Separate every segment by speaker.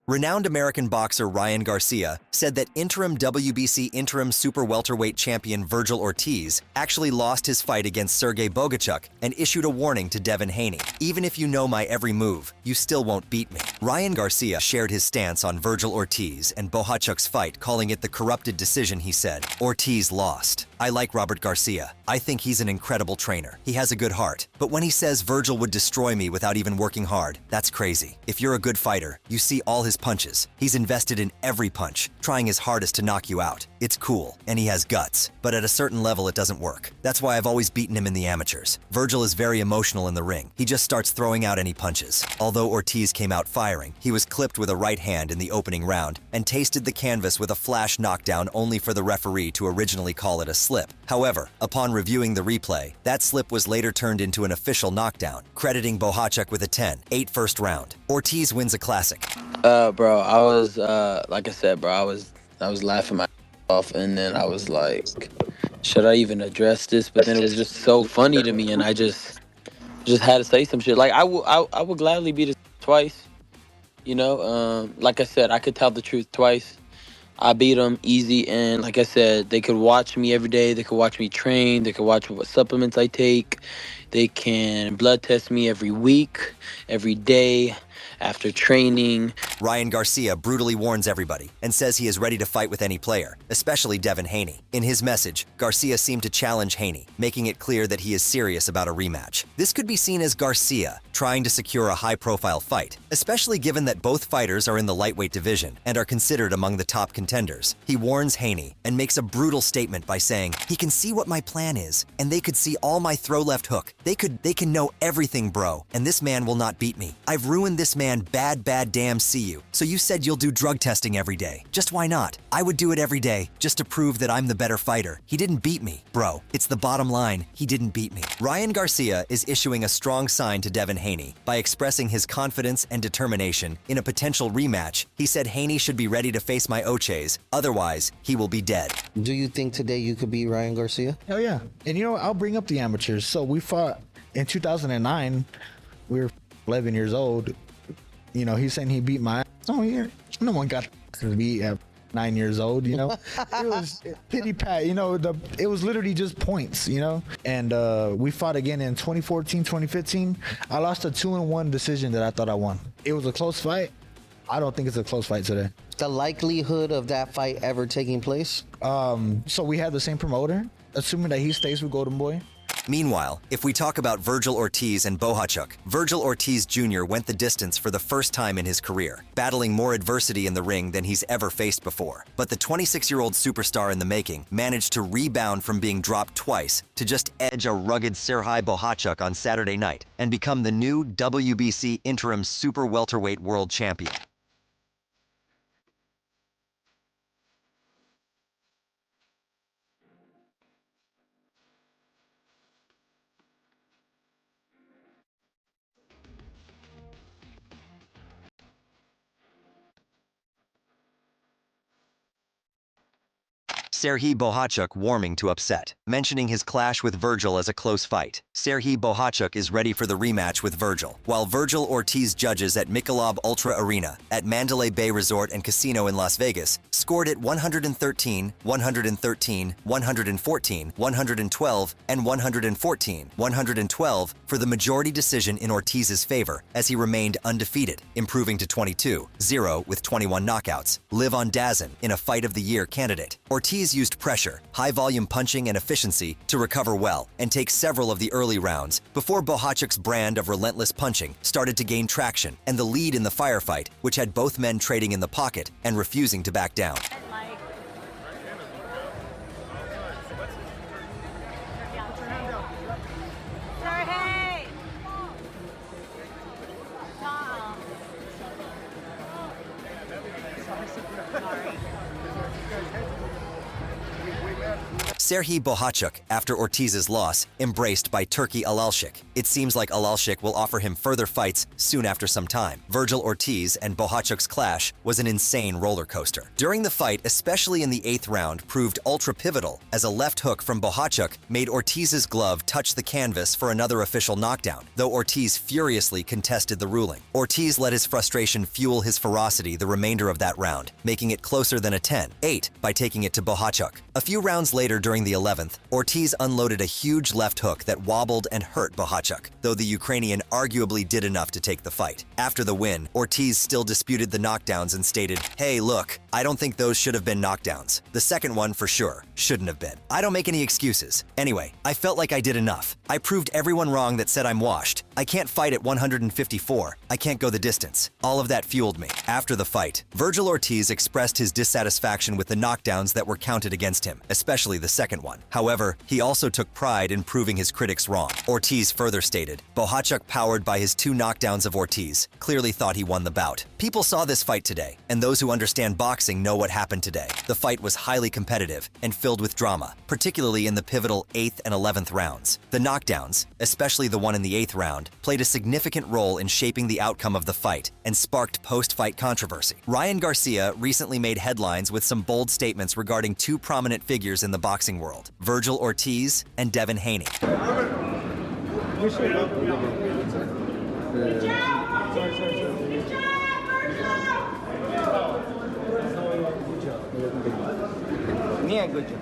Speaker 1: Renowned American boxer Ryan Garcia said that interim WBC interim super welterweight champion Virgil Ortiz actually lost his fight against Sergey Bogaczuk and issued a warning to Devin Haney. Even if you know my every move, you still won't beat me. Ryan Garcia shared his stance on Virgil Ortiz and Bogaczuk's fight, calling it the corrupted decision. He said, "Ortiz lost. I like Robert Garcia. I think he's an incredible trainer. He has a good heart. But when he says Virgil would destroy me without even working hard, that's crazy. If you're a good fighter, you see all his punches. He's invested in every punch, trying his hardest to knock you out. It's cool, and he has guts. But at a certain level, it doesn't work. That's why I've always beaten him in the amateurs. Virgil is very emotional in the ring. He just starts throwing out any punches. Although Ortiz came out firing, he was clipped with a right hand in the opening round and tasted the canvas with a flash knockdown only for the referee to originally call it a slip. However, upon reviewing the replay, that slip was later turned into an official knockdown, crediting Bogaczuk with a 10-8 first round. Ortiz wins a classic.
Speaker 2: Bro, I was like I said, bro, I was laughing my off, and then I was like, should I even address this? But then it was just so funny to me, and I just had to say some shit. Like I would gladly beat it twice. You know, like I said, I could tell the truth twice. I beat them easy, and like I said, they could watch me every day. They could watch me train. They could watch what supplements I take. They can blood test me every week, every day, after training.
Speaker 1: Ryan Garcia brutally warns everybody and says he is ready to fight with any player, especially Devin Haney. In his message, Garcia seemed to challenge Haney, making it clear that he is serious about a rematch. This could be seen as Garcia trying to secure a high-profile fight, especially given that both fighters are in the lightweight division and are considered among the top contenders. He warns Haney and makes a brutal statement by saying, "He can see what my plan is, and they could see all my throw left hook. They can know everything, bro, and this man will not beat me. I've ruined this man bad damn see you. So you said you'll do drug testing every day. Just why not? I would do it every day, just to prove that I'm the better fighter. He didn't beat me, bro. It's the bottom line. He didn't beat me." Ryan Garcia is issuing a strong sign to Devin Haney by expressing his confidence and determination in a potential rematch. He said Haney should be ready to face my Oches, otherwise he will be dead.
Speaker 3: Do you think today you could beat Ryan Garcia?
Speaker 4: Hell yeah. And you know, I'll bring up the amateurs. So we fought in 2009. We were 11 years old. You know, he's saying he beat my ass. Oh, yeah. No one got to be at 9 years old, you know. It was pity pat, you know. It was literally just points, you know. And we fought again in 2014, 2015. I lost a 2-1 decision that I thought I won. It was a close fight. I don't think it's a close fight today.
Speaker 3: The likelihood of that fight ever taking place?
Speaker 4: So we have the same promoter, assuming that he stays with Golden Boy.
Speaker 1: Meanwhile, if we talk about Virgil Ortiz and Bogaczuk, Virgil Ortiz Jr. went the distance for the first time in his career, battling more adversity in the ring than he's ever faced before. But the 26-year-old superstar in the making managed to rebound from being dropped twice to just edge a rugged Sergey Bogaczuk on Saturday night and become the new WBC interim super welterweight world champion. Sergey Bogaczuk warming to upset, mentioning his clash with Virgil as a close fight. Sergey Bogaczuk is ready for the rematch with Virgil, while Virgil Ortiz judges at Michelob Ultra Arena at Mandalay Bay Resort and Casino in Las Vegas scored it 113, 113, 114, 112, and 114, 112 for the majority decision in Ortiz's favor as he remained undefeated, improving to 22-0 with 21 knockouts. Live on Dazn in a Fight of the Year candidate. Ortiz used pressure, high-volume punching, and efficiency to recover well and take several of the early rounds before Bogaczuk's brand of relentless punching started to gain traction and the lead in the firefight, which had both men trading in the pocket and refusing to back down. Serhii Bohachuk, after Ortiz's loss, embraced by Turki Alalshik. It seems like Alalshik will offer him further fights soon after some time. Virgil Ortiz and Bohachuk's clash was an insane roller coaster. During the fight, especially in the 8th round, proved ultra pivotal as a left hook from Bohachuk made Ortiz's glove touch the canvas for another official knockdown, though Ortiz furiously contested the ruling. Ortiz let his frustration fuel his ferocity the remainder of that round, making it closer than a 10-8 by taking it to Bohachuk. A few rounds later during the 11th, Ortiz unloaded a huge left hook that wobbled and hurt Bohachuk, though the Ukrainian arguably did enough to take the fight. After the win, Ortiz still disputed the knockdowns and stated, "Hey, look, I don't think those should have been knockdowns. The second one, for sure, shouldn't have been. I don't make any excuses. Anyway, I felt like I did enough. I proved everyone wrong that said I'm washed. I can't fight at 154. I can't go the distance." All of that fueled me. After the fight, Virgil Ortiz expressed his dissatisfaction with the knockdowns that were counted against him, especially the second one. However, he also took pride in proving his critics wrong. Ortiz further stated, Bohachuk, powered by his 2 knockdowns of Ortiz, clearly thought he won the bout. People saw this fight today, and those who understand boxing know what happened today. The fight was highly competitive and filled with drama, particularly in the pivotal 8th and 11th rounds. The knockdowns, especially the one in the 8th round, played a significant role in shaping the outcome of the fight and sparked post-fight controversy. Ryan Garcia recently made headlines with some bold statements regarding 2 prominent figures in the boxing world, Virgil Ortiz and Devin Haney.
Speaker 5: Yeah, good job.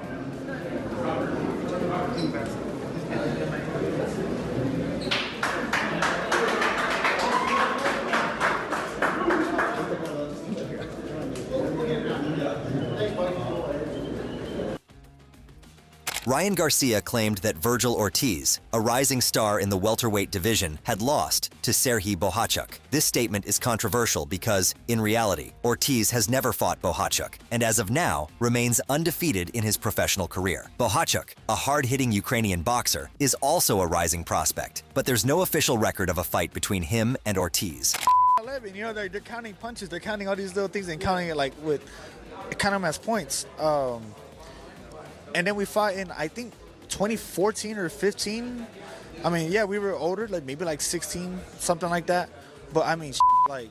Speaker 1: Ryan Garcia claimed that Virgil Ortiz, a rising star in the welterweight division, had lost to Serhii Bohachuk. This statement is controversial because, in reality, Ortiz has never fought Bohachuk, and as of now, remains undefeated in his professional career. Bohachuk, a hard-hitting Ukrainian boxer, is also a rising prospect, but there's no official record of a fight between him and Ortiz.
Speaker 4: 11, you know, they're counting punches, they're counting all these little things and counting it like with, count them as points. And then we fought in, I think, 2014 or 15. I mean, yeah, we were older, like maybe like 16, something like that. But I mean, like,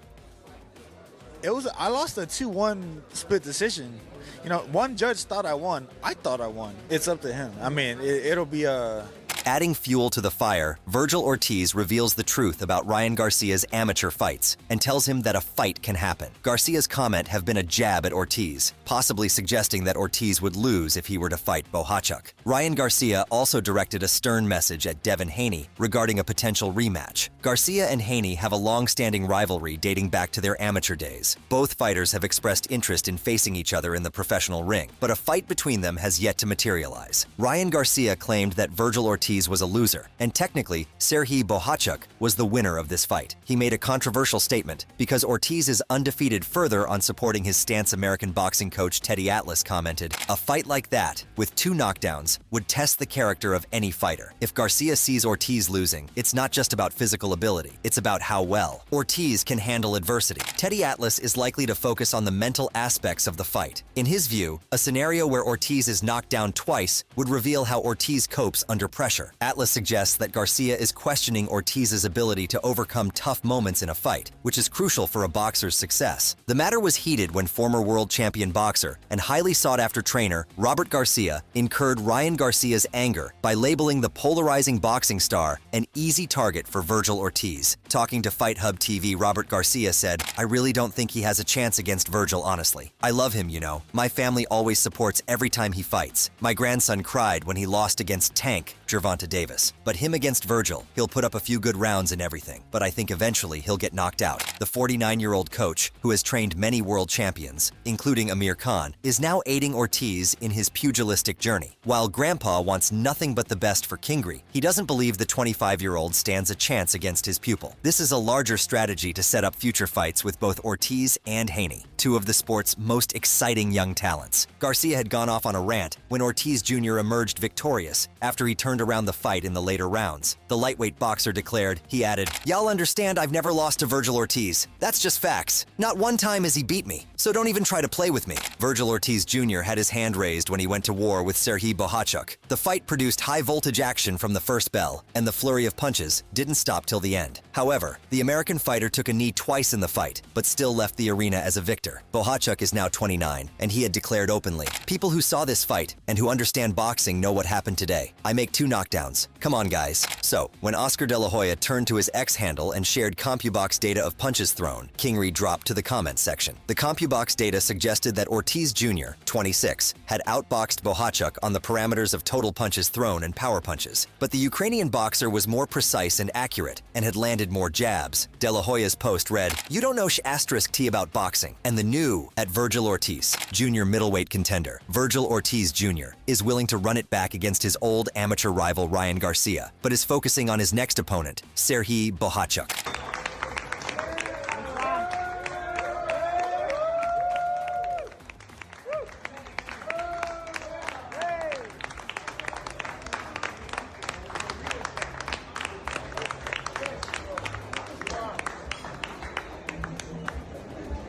Speaker 4: it was, I lost a 2-1 split decision. You know, one judge thought I won. I thought I won. It's up to him. I mean, it'll be a...
Speaker 1: Adding fuel to the fire, Virgil Ortiz reveals the truth about Ryan Garcia's amateur fights and tells him that a fight can happen. Garcia's comment have been a jab at Ortiz, possibly suggesting that Ortiz would lose if he were to fight Bohachuk. Ryan Garcia also directed a stern message at Devin Haney regarding a potential rematch. Garcia and Haney have a long-standing rivalry dating back to their amateur days. Both fighters have expressed interest in facing each other in the professional ring, but a fight between them has yet to materialize. Ryan Garcia claimed that Virgil Ortiz was a loser, and technically, Serhii Bohachuk was the winner of this fight. He made a controversial statement because Ortiz is undefeated. Further on supporting his stance, American boxing coach Teddy Atlas commented, "A fight like that, with 2 knockdowns, would test the character of any fighter. If Garcia sees Ortiz losing, it's not just about physical ability, it's about how well Ortiz can handle adversity." Teddy Atlas is likely to focus on the mental aspects of the fight. In his view, a scenario where Ortiz is knocked down twice would reveal how Ortiz copes under pressure. Atlas suggests that Garcia is questioning Ortiz's ability to overcome tough moments in a fight, which is crucial for a boxer's success. The matter was heated when former world champion boxer and highly sought-after trainer Robert Garcia incurred Ryan Garcia's anger by labeling the polarizing boxing star an easy target for Virgil Ortiz. Talking to Fight Hub TV, Robert Garcia said, "I really don't think he has a chance against Virgil, honestly. I love him, you know. My family always supports every time he fights. My grandson cried when he lost against Tank Gervonta Davis. But him against Virgil, he'll put up a few good rounds and everything, but I think eventually he'll get knocked out." The 49-year-old coach, who has trained many world champions, including Amir Khan, is now aiding Ortiz in his pugilistic journey. While Grandpa wants nothing but the best for Kingry, he doesn't believe the 25-year-old stands a chance against his pupil. This is a larger strategy to set up future fights with both Ortiz and Haney, 2 of the sport's most exciting young talents. Garcia had gone off on a rant when Ortiz Jr. emerged victorious after he turned turned around the fight in the later rounds. The lightweight boxer declared, he added, "Y'all understand I've never lost to Virgil Ortiz. That's just facts. Not one time has he beat me, so don't even try to play with me." Virgil Ortiz Jr. had his hand raised when he went to war with Serhiy Bohachuk. The fight produced high-voltage action from the first bell, and the flurry of punches didn't stop till the end. However, the American fighter took a knee twice in the fight, but still left the arena as a victor. Bohachuk is now 29, and he had declared openly, "People who saw this fight and who understand boxing know what happened today. I make 2 knockdowns. Come on, guys." So, when Oscar De La Hoya turned to his X handle and shared CompuBox data of punches thrown, Kingery dropped to the comments section. The CompuBox data suggested that Ortiz Jr., 26, had outboxed Bohachuk on the parameters of total punches thrown and power punches. But the Ukrainian boxer was more precise and accurate and had landed more jabs. De La Hoya's post read, "You don't know *T about boxing." And the new at Virgil Ortiz, junior middleweight contender, Virgil Ortiz Jr., is willing to run it back against his old amateur rival Ryan Garcia, but is focusing on his next opponent, Serhiy Bohachuk.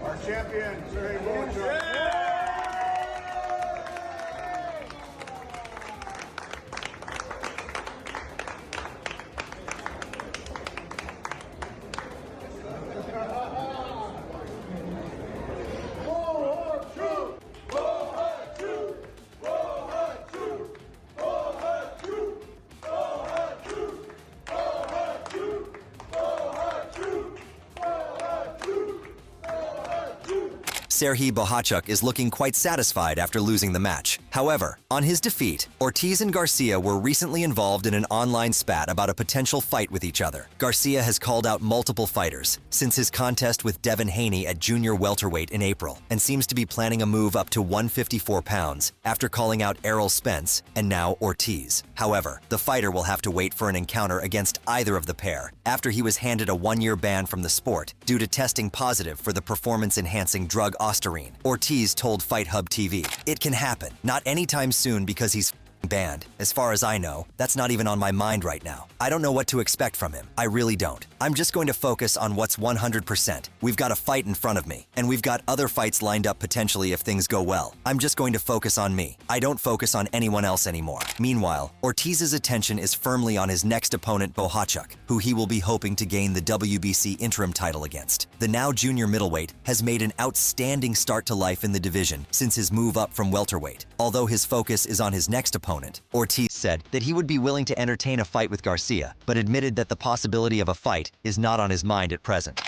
Speaker 6: Our champion, Serhiy Bohachuk.
Speaker 1: Serhiy Bohachuk is looking quite satisfied after losing the match. However, on his defeat, Ortiz and Garcia were recently involved in an online spat about a potential fight with each other. Garcia has called out multiple fighters since his contest with Devin Haney at junior welterweight in April, and seems to be planning a move up to 154 pounds after calling out Errol Spence and now Ortiz. However, the fighter will have to wait for an encounter against either of the pair after he was handed a 1-year ban from the sport due to testing positive for the performance-enhancing drug Ostarine. Ortiz told Fight Hub TV, "It can happen. Not anytime soon because he's banned. As far as I know, that's not even on my mind right now. I don't know what to expect from him. I really don't. I'm just going to focus on what's 100%. We've got a fight in front of me, and we've got other fights lined up potentially if things go well. I'm just going to focus on me. I don't focus on anyone else anymore." Meanwhile, Ortiz's attention is firmly on his next opponent, Bohachuk, who he will be hoping to gain the WBC interim title against. The now junior middleweight has made an outstanding start to life in the division since his move up from welterweight. Although his focus is on his next opponent, Ortiz said that he would be willing to entertain a fight with Garcia, but admitted that the possibility of a fight is not on his mind at present.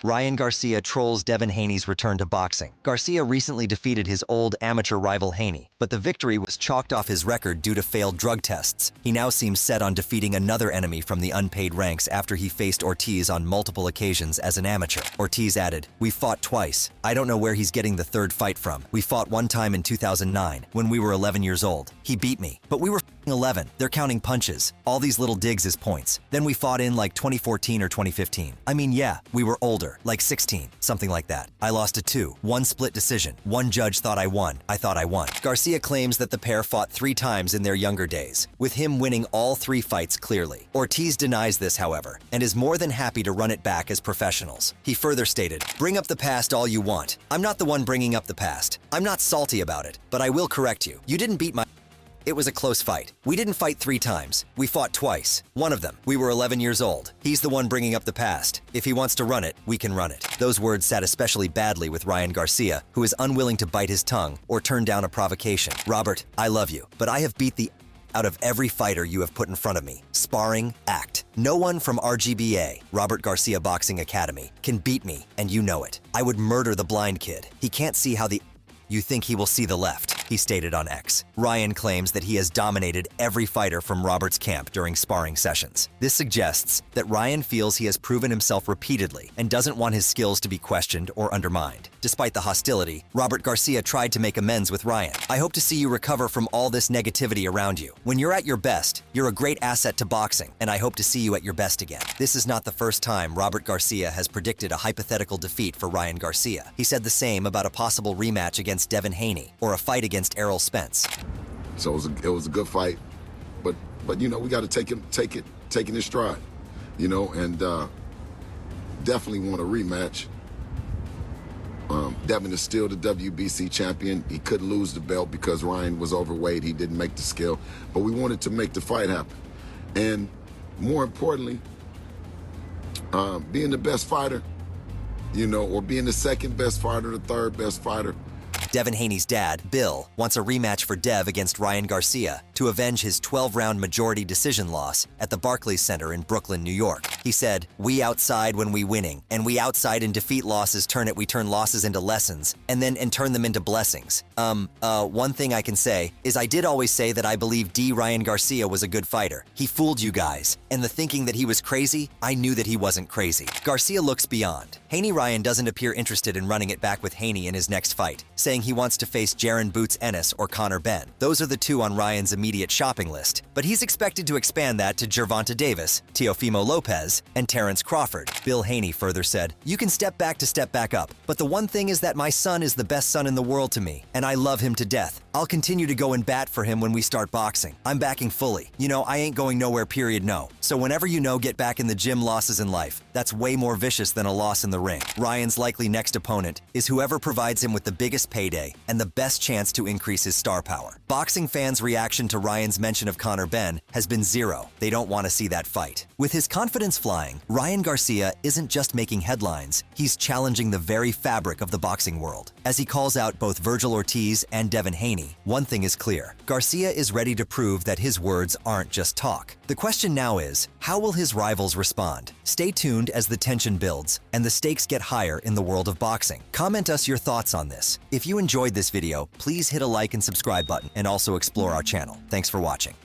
Speaker 1: Ryan Garcia trolls Devin Haney's return to boxing. Garcia recently defeated his old amateur rival Haney, but the victory was chalked off his record due to failed drug tests. He now seems set on defeating another enemy from the unpaid ranks after he faced Ortiz on multiple occasions as an amateur. Ortiz added, "We fought twice. I don't know where he's getting the third fight from. We fought one time in 2009 when we were 11 years old. He beat me, but we were 11. They're counting punches. All these little digs as points. Then we fought in like 2014 or 2015. I mean, yeah, we were older, like 16, something like that. I lost a 2-1 split decision. One judge thought I won. I thought I won." Garcia claims that the pair fought 3 times in their younger days, with him winning all 3 fights clearly. Ortiz denies this, however, and is more than happy to run it back as professionals. He further stated, "Bring up the past all you want. I'm not the one bringing up the past. I'm not salty about it, but I will correct you. You didn't beat my... It was a close fight. We didn't fight 3 times. We fought twice. One of them, we were 11 years old. He's the one bringing up the past. If he wants to run it, we can run it." Those words sat especially badly with Ryan Garcia, who is unwilling to bite his tongue or turn down a provocation. "Robert, I love you, but I have beat the out of every fighter you have put in front of me. Sparring, act. No one from RGBA, Robert Garcia Boxing Academy, can beat me, and you know it. I would murder the blind kid. He can't see how the... You think he will see the left," he stated on X. Ryan claims that he has dominated every fighter from Robert's camp during sparring sessions. This suggests that Ryan feels he has proven himself repeatedly and doesn't want his skills to be questioned or undermined. Despite the hostility, Robert Garcia tried to make amends with Ryan. "I hope to see you recover from all this negativity around you. When you're at your best, you're a great asset to boxing, and I hope to see you at your best again." This is not the first time Robert Garcia has predicted a hypothetical defeat for Ryan Garcia. He said the same about a possible rematch against Devin Haney or a fight against Errol Spence.
Speaker 7: So it was a good fight, but you know, we got to take it in stride, you know, and definitely want a rematch. Devin is still the WBC champion. He couldn't lose the belt because Ryan was overweight. He didn't make the scale, but we wanted to make the fight happen. And more importantly, being the best fighter, you know, or being the second best fighter, the third best fighter.
Speaker 1: Devin Haney's dad, Bill, wants a rematch for Dev against Ryan Garcia to avenge his 12-round majority decision loss at the Barclays Center in Brooklyn, New York. He said, "We outside when we winning, and we outside in defeat losses we turn losses into lessons, and turn them into blessings." One thing I can say is I did always say that I believe Ryan Garcia was a good fighter. He fooled you guys, and the thinking that he was crazy, I knew that he wasn't crazy. Garcia looks beyond. Haney-Ryan doesn't appear interested in running it back with Haney in his next fight, saying he wants to face Jaron Boots Ennis or Conor Benn. Those are the two on Ryan's immediate shopping list, but he's expected to expand that to Gervonta Davis, Teofimo Lopez, and Terrence Crawford. Bill Haney further said, "You can step back to step back up, but the one thing is that my son is the best son in the world to me, and I love him to death. I'll continue to go and bat for him when we start boxing. I'm backing fully. You know, I ain't going nowhere, period, no. So whenever you know, get back in the gym. Losses in life, that's way more vicious than a loss in the ring." Ryan's likely next opponent is whoever provides him with the biggest payday and the best chance to increase his star power. Boxing fans' reaction to Ryan's mention of Conor Benn has been zero. They don't want to see that fight. With his confidence flying, Ryan Garcia isn't just making headlines, he's challenging the very fabric of the boxing world. As he calls out both Vergil Ortiz and Devin Haney, one thing is clear: Garcia is ready to prove that his words aren't just talk. The question now is, how will his rivals respond? Stay tuned as the tension builds and the stakes get higher in the world of boxing. Comment us your thoughts on this. If you enjoyed this video, please hit a like and subscribe button and also explore our channel. Thanks for watching.